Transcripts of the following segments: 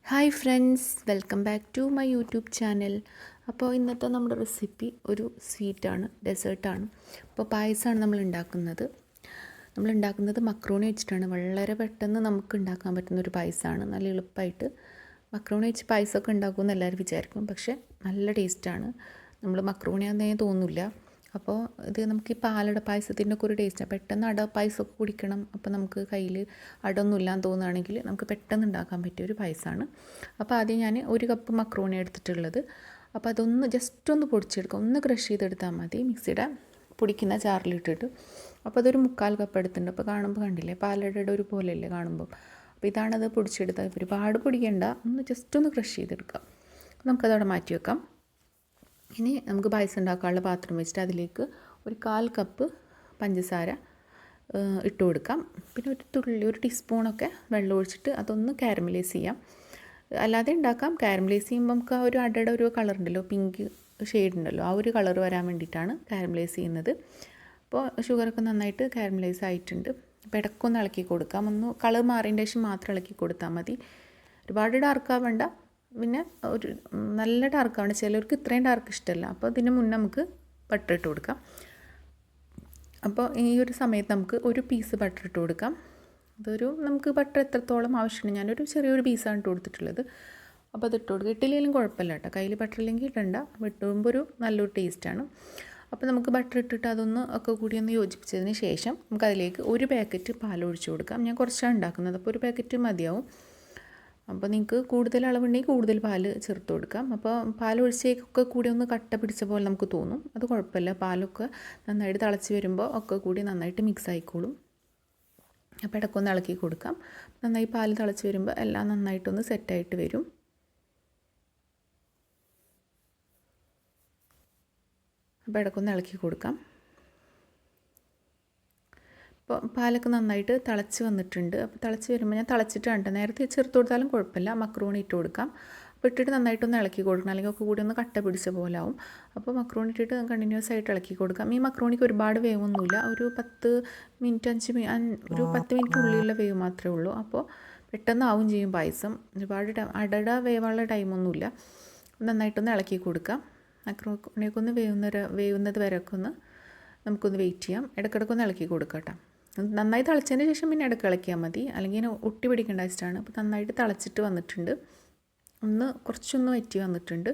Hi friends, welcome back to my YouTube channel. അപ്പോൾ ഇന്നത്തെ നമ്മുടെ റെസിപ്പി ഒരു സ്വീറ്റാണ്, ഡെസേർട്ടാണ്. അപ്പോൾ പായസമാണ് നമ്മൾ ഉണ്ടാക്കുന്നത് മക്രോണി വെച്ചിട്ടാണ്. വളരെ പെട്ടെന്ന് നമുക്ക് ഉണ്ടാക്കാൻ പറ്റുന്ന ഒരു പായസമാണ്. നല്ല എളുപ്പമായിട്ട് മക്രോണി വെച്ച് പായസമൊക്കെ ഉണ്ടാക്കുമെന്ന് എല്ലാവരും വിചാരിക്കും, പക്ഷേ നല്ല ടേസ്റ്റാണ്. നമ്മൾ മക്രോണിയാന്നേ തോന്നില്ല. അപ്പോൾ ഇത് നമുക്ക് ഈ പാലട പായസത്തിൻ്റെ ഒക്കെ ഒരു ടേസ്റ്റാണ്. പെട്ടെന്ന് അട പായസമൊക്കെ കുടിക്കണം, അപ്പോൾ നമുക്ക് കയ്യിൽ അടൊന്നും ഇല്ലാന്ന് തോന്നുകയാണെങ്കിൽ നമുക്ക് പെട്ടെന്ന് ഉണ്ടാക്കാൻ പറ്റിയ ഒരു പായസമാണ്. അപ്പോൾ ആദ്യം ഞാൻ 1 കപ്പ് മക്രോണി എടുത്തിട്ടുള്ളത്. അപ്പോൾ അതൊന്ന് ജസ്റ്റ് ഒന്ന് പൊടിച്ചെടുക്കാം, ഒന്ന് ക്രഷ് ചെയ്തെടുത്താൽ മതി മിക്സിയുടെ പൊടിക്കുന്ന ജാറിലിട്ടിട്ട്. അപ്പോൾ അതൊരു 3/4 കപ്പ് എടുത്തിട്ടുണ്ട്. അപ്പോൾ കാണുമ്പോൾ കണ്ടില്ലേ, പാലടയുടെ ഒരു പോലെയല്ലേ കാണുമ്പോൾ. അപ്പോൾ ഇതാണത് പൊടിച്ചെടുത്തത്. ഒരുപാട് പൊടിക്കേണ്ട, ഒന്ന് ജസ്റ്റ് ഒന്ന് ക്രഷ് ചെയ്തെടുക്കാം. നമുക്കതവിടെ മാറ്റി വെക്കാം. ഇനി നമുക്ക് പായസം ഉണ്ടാക്കാനുള്ള പാത്രം വെച്ചിട്ട് അതിലേക്ക് 1/4 കപ്പ് പഞ്ചസാര ഇട്ട് കൊടുക്കാം. പിന്നെ ഒരു ടീസ്പൂണൊക്കെ വെള്ളം ഒഴിച്ചിട്ട് അതൊന്ന് കാരമലൈസ് ചെയ്യാം. അല്ലാതെ ഉണ്ടാക്കാം. കാരമലൈസ് ചെയ്യുമ്പോൾ നമുക്ക് ആ ഒരു അടയുടെ ഒരു കളർ ഉണ്ടല്ലോ, പിങ്ക് ഷെയ്ഡ് ഉണ്ടല്ലോ, ആ ഒരു കളർ വരാൻ വേണ്ടിയിട്ടാണ് കാരമലൈസ് ചെയ്യുന്നത്. അപ്പോൾ ഷുഗറൊക്കെ നന്നായിട്ട് കാരമലൈസ് ആയിട്ടുണ്ട്. അപ്പോൾ ഇടയ്ക്കൊന്ന് ഇളക്കി കൊടുക്കാം. ഒന്ന് കളർ മാറിയതിന് ശേഷം മാത്രം ഇളക്കി കൊടുത്താൽ മതി. ഒരുപാട് ഡാർക്കാവണ്ട, പിന്നെ ഒരു നല്ല ഡാർക്കാവണം. ചിലർക്ക് ഇത്രയും ഡാർക്ക് ഇഷ്ടമല്ല. അപ്പോൾ ഇതിന് മുന്നേ നമുക്ക് ബട്ടർ ഇട്ട് കൊടുക്കാം. അപ്പോൾ ഈ ഒരു സമയത്ത് നമുക്ക് ഒരു പീസ് ബട്ടർ ഇട്ട് കൊടുക്കാം. നമുക്ക് ബട്ടർ എത്രത്തോളം ആവശ്യമുണ്ട്, ഞാനൊരു ചെറിയൊരു പീസാണ് ഇട്ട് കൊടുത്തിട്ടുള്ളത്. അപ്പോൾ അത് ഇട്ട് കൊടുക്കുക. ഇട്ടില്ലെങ്കിലും കുഴപ്പമില്ല കേട്ടോ, കയ്യിൽ ബട്ടർ ഇല്ലെങ്കിൽ ഇടണ്ട. ഇട്ടുമ്പോൾ ഒരു നല്ലൊരു ടേസ്റ്റാണ്. അപ്പോൾ നമുക്ക് ബട്ടർ ഇട്ടിട്ട് അതൊന്ന് ഒക്കെ കൂടി ഒന്ന് യോജിപ്പിച്ചതിന് ശേഷം നമുക്കതിലേക്ക് 1 പാക്കറ്റ് പാൽ ഒഴിച്ച് കൊടുക്കാം. ഞാൻ കുറച്ചാണ് ഉണ്ടാക്കുന്നത്, അപ്പോൾ 1 പാക്കറ്റ് മതിയാവും. അപ്പോൾ നിങ്ങൾക്ക് കൂടുതൽ അളവുണ്ടെങ്കിൽ കൂടുതൽ പാൽ ചേർത്ത് കൊടുക്കാം. അപ്പോൾ പാൽ ഒഴിച്ചേക്കൊക്കെ കൂടി ഒന്ന് കട്ട പിടിച്ച പോലെ നമുക്ക് തോന്നും. അത് കുഴപ്പമില്ല, പാലൊക്കെ നന്നായിട്ട് തിളച്ച് വരുമ്പോൾ ഒക്കെ കൂടി നന്നായിട്ട് മിക്സ് ആയിക്കോളും. അപ്പോൾ ഇടയ്ക്കൊന്ന് ഇളക്കി കൊടുക്കാം. നന്നായി പാൽ തിളച്ച് വരുമ്പോൾ എല്ലാം നന്നായിട്ടൊന്ന് സെറ്റായിട്ട് വരും. അപ്പോൾ ഇടയ്ക്കൊന്ന് ഇളക്കി കൊടുക്കാം. അപ്പോൾ പാലൊക്കെ നന്നായിട്ട് തിളച്ച് വന്നിട്ടുണ്ട്. അപ്പോൾ തിളച്ച് വരുമ്പോൾ ഞാൻ തിളച്ചിട്ടാണ്, നേരത്തെ ചേർത്ത് കൊടുത്താലും കുഴപ്പമില്ല. മക്രോണി ഇട്ട് കൊടുക്കാം. അപ്പോൾ ഇട്ടിട്ട് നന്നായിട്ടൊന്ന് ഇളക്കി കൊടുക്കണം, അല്ലെങ്കിൽ ഒക്കെ കൂടി ഒന്ന് കട്ട പിടിച്ച പോലെ ആവും. അപ്പോൾ മക്രോണി ഇട്ടിട്ട് കണ്ടിന്യൂസ് ആയിട്ട് ഇളക്കി കൊടുക്കാം. ഈ മക്രോണിക്ക് ഒരുപാട് വേവൊന്നുമില്ല, ഒരു 10 മിനിറ്റ് ഒരു 10 മിനിറ്റിനുള്ളിലുള്ള വേവ് മാത്രമേ ഉള്ളൂ. അപ്പോൾ പെട്ടെന്ന് ആവും ചെയ്യും പായസം. ഒരുപാട് അടട വേവാനുള്ള ടൈമൊന്നുമില്ല. നന്നായിട്ടൊന്ന് ഇളക്കി കൊടുക്കാം. മക്രോണിയൊക്കെ ഒന്ന് വേവുന്നത് വരെയൊക്കെ നമുക്കൊന്ന് വെയിറ്റ് ചെയ്യാം. ഇടയ്ക്കിടയ്ക്കൊന്ന് ഇളക്കി കൊടുക്കാം കേട്ടോ. നന്നായി തിളച്ചതിന് ശേഷം പിന്നെ ഇടയ്ക്ക് ഇളക്കിയാൽ മതി, അല്ലെങ്കിൽ ഒട്ടി പിടിക്കേണ്ട വെച്ചിട്ടാണ്. അപ്പോൾ നന്നായിട്ട് തിളച്ചിട്ട് വന്നിട്ടുണ്ട്, കുറച്ചൊന്ന് വറ്റി വന്നിട്ടുണ്ട്.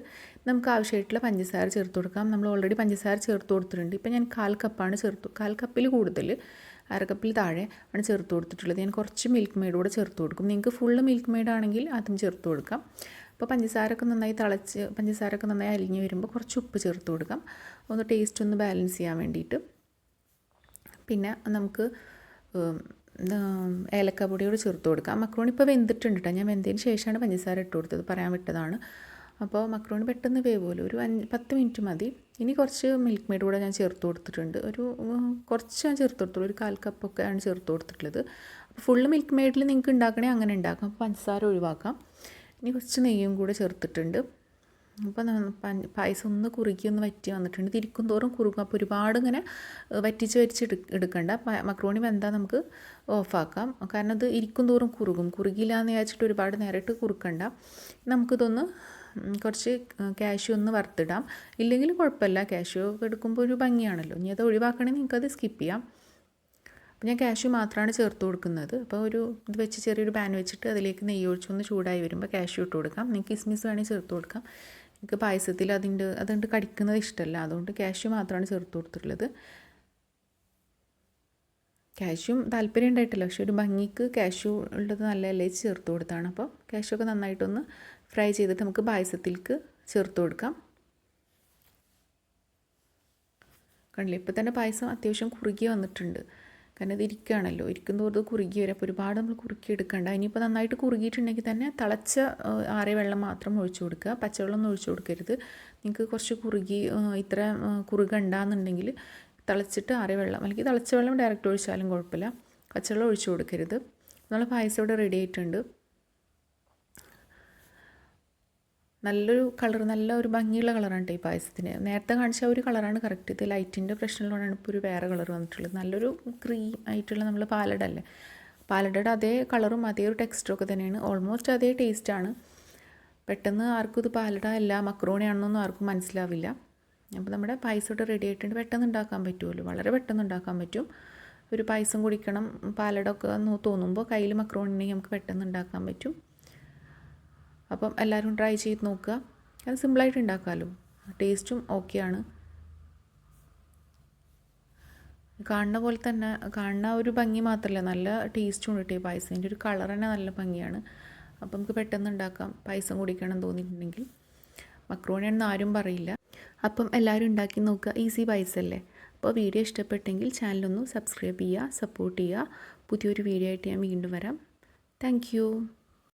നമുക്ക് ആവശ്യമായിട്ടുള്ള പഞ്ചസാര ചേർത്ത് കൊടുക്കാം. നമ്മൾ ഓൾറെഡി പഞ്ചസാര ചേർത്ത് കൊടുത്തിട്ടുണ്ട്. ഇപ്പോൾ ഞാൻ 1/4 കപ്പാണ് 1/4 കപ്പിൽ കൂടുതൽ, 1/2 കപ്പിൽ താഴെ ആണ് ചേർത്ത് കൊടുത്തിട്ടുള്ളത്. ഞാൻ കുറച്ച് മിൽക്ക് മെയ്ഡ് കൂടെ ചേർത്ത് കൊടുക്കും. നിങ്ങൾക്ക് ഫുള്ള് മിൽക്ക് മെയ്ഡ് ആണെങ്കിൽ അതും ചേർത്ത് കൊടുക്കാം. അപ്പോൾ പഞ്ചസാരയൊക്കെ നന്നായി അലിഞ്ഞ് വരുമ്പോൾ കുറച്ച് ഉപ്പ് ചേർത്ത് കൊടുക്കാം, ഒന്ന് ടേസ്റ്റ് ഒന്ന് ബാലൻസ് ചെയ്യാൻ വേണ്ടിയിട്ട്. പിന്നെ നമുക്ക് ഏലക്ക പൊടിയോട് ചേർത്ത് കൊടുക്കാം. മക്രോണി ഇപ്പോൾ വെന്തിട്ടുണ്ട് കേട്ടോ, ഞാൻ വെന്തതിന് ശേഷമാണ് പഞ്ചസാര ഇട്ട് കൊടുത്തത്, പറയാൻ വിട്ടതാണ്. അപ്പോൾ മക്രോണി പെട്ടെന്ന് വേവുമല്ലോ, ഒരു 10 മിനിറ്റ് മതി. ഇനി കുറച്ച് മിൽക്ക് മെയ്ഡ് കൂടെ ഞാൻ ചേർത്ത് കൊടുത്തിട്ടുണ്ട്. കുറച്ച് ഞാൻ ചേർത്ത് കൊടുത്തുള്ളൂ, ഒരു 1/4 കപ്പൊക്കെ ആണ് ചേർത്ത് കൊടുത്തിട്ടുള്ളത്. അപ്പോൾ ഫുള്ള് മിൽക്ക് മെയ്ഡിൽ നിങ്ങൾക്ക് ഉണ്ടാക്കണേ അങ്ങനെ ഉണ്ടാക്കാം. അപ്പോൾ പഞ്ചസാര ഒഴിവാക്കാം. ഇനി കുറച്ച് നെയ്യും കൂടെ ചേർത്തിട്ടുണ്ട്. അപ്പോൾ പായസം ഒന്ന് കുറുകി ഒന്ന് വറ്റി വന്നിട്ടുണ്ട്. തിരിക്കും തോറും കുറുകും. അപ്പോൾ ഒരുപാട് ഇങ്ങനെ വറ്റിച്ച് എടുക്കണ്ട. മക്രോണി വെന്താൽ നമുക്ക് ഓഫാക്കാം, കാരണം ഇത് ഇരിക്കും തോറും കുറുകില്ല എന്ന് വിചാരിച്ചിട്ട് ഒരുപാട് നേരിട്ട് കുറുക്കണ്ട. നമുക്കിതൊന്ന് കുറച്ച് കാഷ്യൂ ഒന്ന് വറുത്തിടാം. ഇല്ലെങ്കിൽ കുഴപ്പമില്ല, കാഷ്യൂ എടുക്കുമ്പോൾ ഒരു ഭംഗിയാണല്ലോ. ഇനി അത് ഒഴിവാക്കണമെങ്കിൽ നിങ്ങൾക്കത് സ്കിപ്പ് ചെയ്യാം. അപ്പോൾ ഞാൻ കാഷ്യൂ മാത്രമാണ് ചേർത്ത് കൊടുക്കുന്നത്. അപ്പോൾ ഇത് വെച്ച് ചെറിയൊരു പാൻ വെച്ചിട്ട് അതിലേക്ക് നെയ്യ് ഒഴിച്ചൊന്ന് ചൂടായി വരുമ്പോൾ കാഷ്യൂ ഇട്ട് കൊടുക്കാം. നിങ്ങൾക്ക് കിസ്മിസ് വേണമെങ്കിൽ ചേർത്ത് കൊടുക്കാം. എനിക്ക് പായസത്തിൽ അതുകൊണ്ട് കടിക്കുന്നത് ഇഷ്ടമല്ല, അതുകൊണ്ട് കാഷ്യൂ മാത്രമാണ് ചേർത്ത് കൊടുത്തിട്ടുള്ളത്. കാഷ്യൂ താല്പര്യം ഉണ്ടായിട്ടില്ല, പക്ഷേ ഒരു ഭംഗിക്ക് കാഷ്യൂ ഉള്ളത് നല്ലതല്ലേ ചേർത്ത് കൊടുത്താണ്. അപ്പോൾ കാഷ്യൂ ഒക്കെ നന്നായിട്ടൊന്ന് ഫ്രൈ ചെയ്തിട്ട് നമുക്ക് പായസത്തിലേക്ക് ചേർത്ത് കൊടുക്കാം. കണ്ടില്ലേ, ഇപ്പോൾ തന്നെ പായസം അത്യാവശ്യം കുറുകി വന്നിട്ടുണ്ട്. കാരണം ഇത് ഇരിക്കുകയാണല്ലോ, ഇരിക്കുന്നതോട് കുറുകി വരും. അപ്പോൾ ഒരുപാട് നമ്മൾ കുറുക്കി എടുക്കണ്ട. ഇനിയിപ്പോൾ നന്നായിട്ട് കുറുകിയിട്ടുണ്ടെങ്കിൽ തന്നെ തിളച്ച ആറിയ വെള്ളം മാത്രം ഒഴിച്ചു കൊടുക്കുക, പച്ചവെള്ളം ഒന്നും ഒഴിച്ചു കൊടുക്കരുത്. നിങ്ങൾക്ക് കുറച്ച് ഇത്ര കുറുകണ്ടെന്നുണ്ടെങ്കിൽ തിളച്ചിട്ട് ആറിയ വെള്ളം, അല്ലെങ്കിൽ തിളച്ച വെള്ളം ഡയറക്റ്റ് ഒഴിച്ചാലും കുഴപ്പമില്ല, പച്ചവെള്ളം ഒഴിച്ചു കൊടുക്കരുത്. നമ്മൾ പായസം ഇവിടെ റെഡി ആയിട്ടുണ്ട്. നല്ലൊരു കളർ, നല്ല ഒരു ഭംഗിയുള്ള കളറാണ് കേട്ടോ ഈ പായസത്തിന്. നേരത്തെ കാണിച്ച ഒരു കളറാണ് കറക്റ്റ്. ഇത് ലൈറ്റിൻ്റെ പ്രശ്നമുള്ളതാണ് ഇപ്പോൾ ഒരു വേറെ കളർ വന്നിട്ടുള്ളത്. നല്ലൊരു ക്രീം ആയിട്ടുള്ള നമ്മൾ പാലട അല്ലേ, പാലടയുടെ അതേ കളറും അതേ ഒരു ടെക്സ്റ്റും ഒക്കെ തന്നെയാണ്, ഓൾമോസ്റ്റ് അതേ ടേസ്റ്റാണ്. പെട്ടെന്ന് ആർക്കും ഇത് പാലട അല്ല മക്രോണിയാണെന്നൊന്നും ആർക്കും മനസ്സിലാവില്ല. അപ്പോൾ നമ്മുടെ പായസം ഇവിടെ റെഡി ആയിട്ടുണ്ട്. പെട്ടെന്ന് ഉണ്ടാക്കാൻ പറ്റുമല്ലോ, വളരെ പെട്ടെന്ന് ഉണ്ടാക്കാൻ പറ്റും. ഒരു പായസം കുടിക്കണം പാലട ഒക്കെ തോന്നുമ്പോൾ കയ്യിൽ മക്രോണി ഉണ്ടെങ്കിൽ നമുക്ക് പെട്ടെന്ന് ഉണ്ടാക്കാൻ പറ്റും. അപ്പം എല്ലാവരും ട്രൈ ചെയ്ത് നോക്കുക. അത് സിമ്പിളായിട്ട് ഉണ്ടാക്കാമല്ലോ, ടേസ്റ്റും ഓക്കെയാണ്. കാണുന്ന പോലെ തന്നെ കാണുന്ന ഒരു ഭംഗി മാത്രമല്ല, നല്ല ടേസ്റ്റും ഉണ്ട്. പായസത്തിൻ്റെ ഒരു കളർ തന്നെ നല്ല ഭംഗിയാണ്. അപ്പം നമുക്ക് പെട്ടെന്ന് ഉണ്ടാക്കാം. പായസം കുടിക്കണം തോന്നിയിട്ടുണ്ടെങ്കിൽ മക്രോണിയാണെന്ന് ആരും പറയില്ല. അപ്പം എല്ലാവരും ഉണ്ടാക്കി നോക്കുക, ഈസി പായസമല്ലേ. അപ്പോൾ വീഡിയോ ഇഷ്ടപ്പെട്ടെങ്കിൽ ചാനലൊന്ന് സബ്സ്ക്രൈബ് ചെയ്യുക, സപ്പോർട്ട് ചെയ്യുക. പുതിയൊരു വീഡിയോ ആയിട്ട് ഞാൻ വീണ്ടും വരാം. താങ്ക്